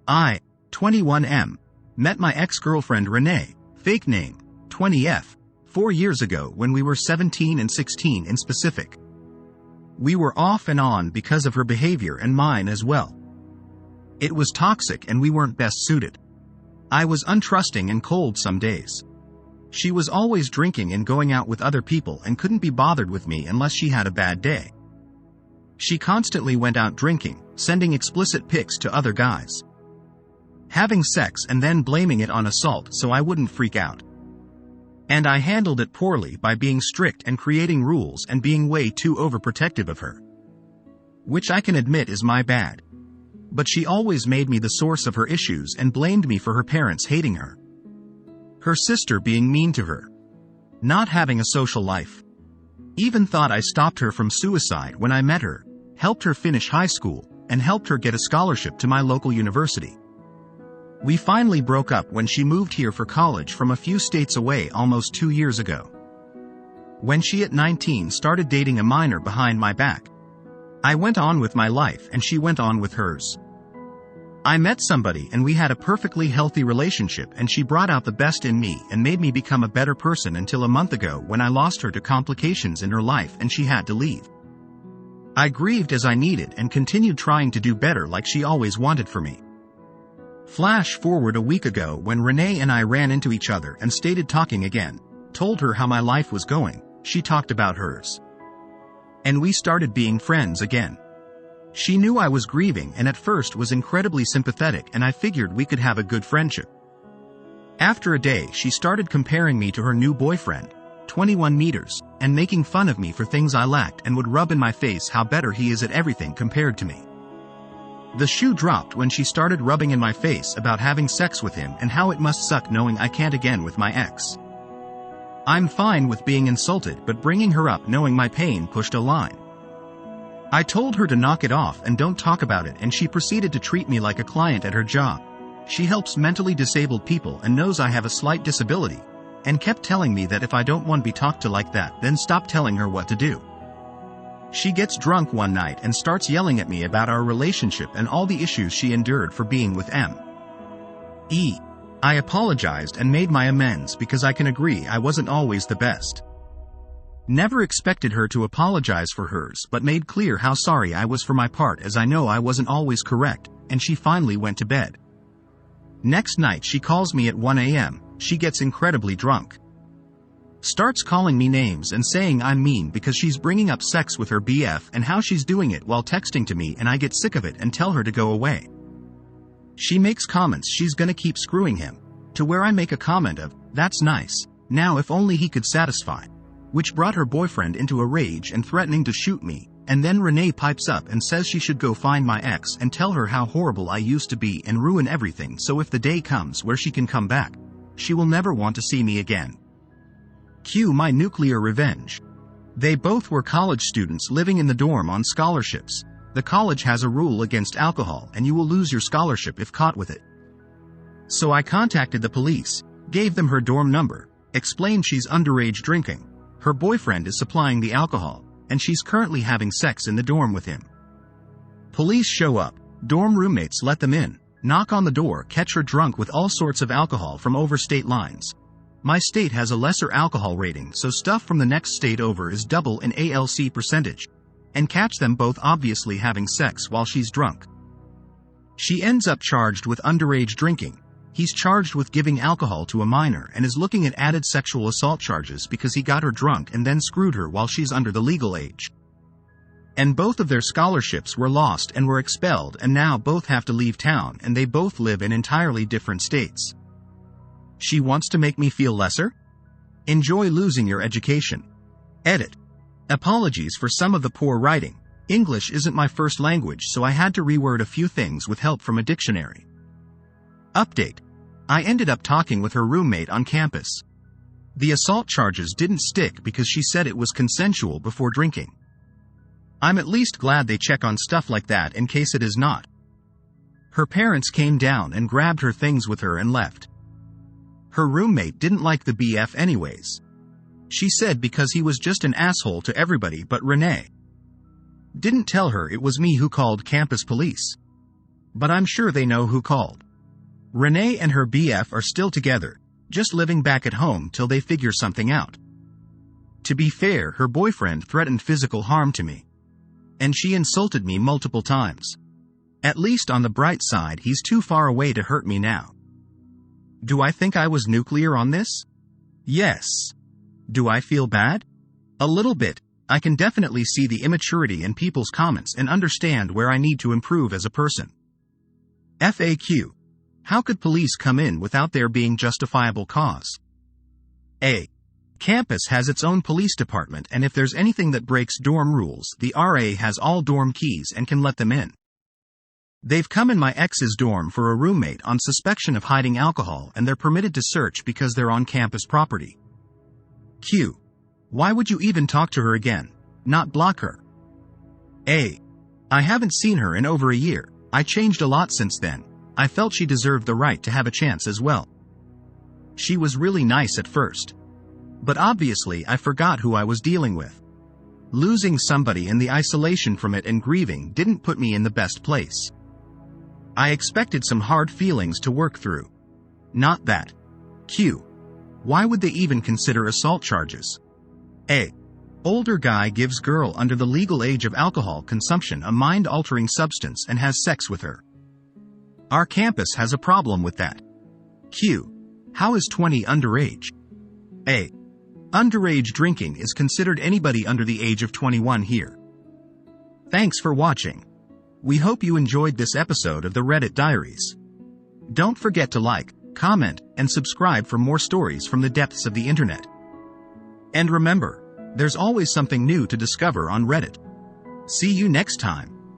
I, 21M, met my ex-girlfriend Renae, fake name, 20F, 4 years ago when we were 17 and 16 in specific. We were off and on because of her behavior and mine as well. It was toxic and we weren't best suited. I was untrusting and cold some days. She was always drinking and going out with other people and couldn't be bothered with me unless she had a bad day. She constantly went out drinking, sending explicit pics to other guys, having sex and then blaming it on assault so I wouldn't freak out. And I handled it poorly by being strict and creating rules and being way too overprotective of her. Which I can admit is my bad. But she always made me the source of her issues and blamed me for her parents hating her, her sister being mean to her, not having a social life. Even thought I stopped her from suicide when I met her, helped her finish high school, and helped her get a scholarship to my local university. We finally broke up when she moved here for college from a few states away almost 2 years ago. When she at 19 started dating a minor behind my back, I went on with my life and she went on with hers. I met somebody and we had a perfectly healthy relationship and she brought out the best in me and made me become a better person until a month ago when I lost her to complications in her life and she had to leave. I grieved as I needed and continued trying to do better like she always wanted for me. Flash forward a week ago when Renae and I ran into each other and started talking again, told her how my life was going, she talked about hers. And we started being friends again. She knew I was grieving and at first was incredibly sympathetic and I figured we could have a good friendship. After a day she started comparing me to her new boyfriend, 21 meters, and making fun of me for things I lacked and would rub in my face how better he is at everything compared to me. The shoe dropped when she started rubbing in my face about having sex with him and how it must suck knowing I can't again with my ex. I'm fine with being insulted but bringing her up knowing my pain pushed a line. I told her to knock it off and don't talk about it and she proceeded to treat me like a client at her job. She helps mentally disabled people and knows I have a slight disability, and kept telling me that if I don't want to be talked to like that then stop telling her what to do. She gets drunk one night and starts yelling at me about our relationship and all the issues she endured for being with me. I apologized and made my amends because I can agree I wasn't always the best. Never expected her to apologize for hers but made clear how sorry I was for my part as I know I wasn't always correct, and she finally went to bed. Next night she calls me at 1 a.m., she gets incredibly drunk. Starts calling me names and saying I'm mean because she's bringing up sex with her BF and how she's doing it while texting to me and I get sick of it and tell her to go away. She makes comments she's gonna keep screwing him, to where I make a comment of, "That's nice, now if only he could satisfy," which brought her boyfriend into a rage and threatening to shoot me, and then Renae pipes up and says she should go find my ex and tell her how horrible I used to be and ruin everything so if the day comes where she can come back, she will never want to see me again. Cue my nuclear revenge. They both were college students living in the dorm on scholarships. The college has a rule against alcohol and you will lose your scholarship if caught with it. So I contacted the police, gave them her dorm number, explained she's underage drinking, her boyfriend is supplying the alcohol, and she's currently having sex in the dorm with him. Police show up, dorm roommates let them in, knock on the door, catch her drunk with all sorts of alcohol from over state lines. My state has a lesser alcohol rating so stuff from the next state over is double in ALC percentage, and catch them both obviously having sex while she's drunk. She ends up charged with underage drinking. He's charged with giving alcohol to a minor and is looking at added sexual assault charges because he got her drunk and then screwed her while she's under the legal age. And both of their scholarships were lost and were expelled and now both have to leave town and they both live in entirely different states. She wants to make me feel lesser? Enjoy losing your education. Edit. Apologies for some of the poor writing. English isn't my first language so I had to reword a few things with help from a dictionary. Update. I ended up talking with her roommate on campus. The assault charges didn't stick because she said it was consensual before drinking. I'm at least glad they check on stuff like that in case it is not. Her parents came down and grabbed her things with her and left. Her roommate didn't like the BF anyways. She said because he was just an asshole to everybody but Renae. Didn't tell her it was me who called campus police. but I'm sure they know who called. Renae and her BF are still together, just living back at home till they figure something out. To be fair, her boyfriend threatened physical harm to me. And she insulted me multiple times. At least on the bright side, he's too far away to hurt me now. Do I think I was nuclear on this? Yes. Do I feel bad? A little bit. I can definitely see the immaturity in people's comments and understand where I need to improve as a person. FAQ. How could police come in without there being justifiable cause? A. Campus has its own police department, and if there's anything that breaks dorm rules, the RA has all dorm keys and can let them in. They've come in my ex's dorm for a roommate on suspicion of hiding alcohol, and they're permitted to search because they're on campus property. Q. Why would you even talk to her again? Not block her? A. I haven't seen her in over a year. I changed a lot since then. I felt she deserved the right to have a chance as well. She was really nice at first. But obviously I forgot who I was dealing with. Losing somebody and the isolation from it and grieving didn't put me in the best place. I expected some hard feelings to work through. Not that. Q. Why would they even consider assault charges? A. Older guy gives girl under the legal age of alcohol consumption a mind-altering substance and has sex with her. Our campus has a problem with that. Q. How is 20 underage? A. Underage drinking is considered anybody under the age of 21 here. Thanks for watching. We hope you enjoyed this episode of the Reddit Diaries. Don't forget to like, comment, and subscribe for more stories from the depths of the internet. And remember, there's always something new to discover on Reddit. See you next time.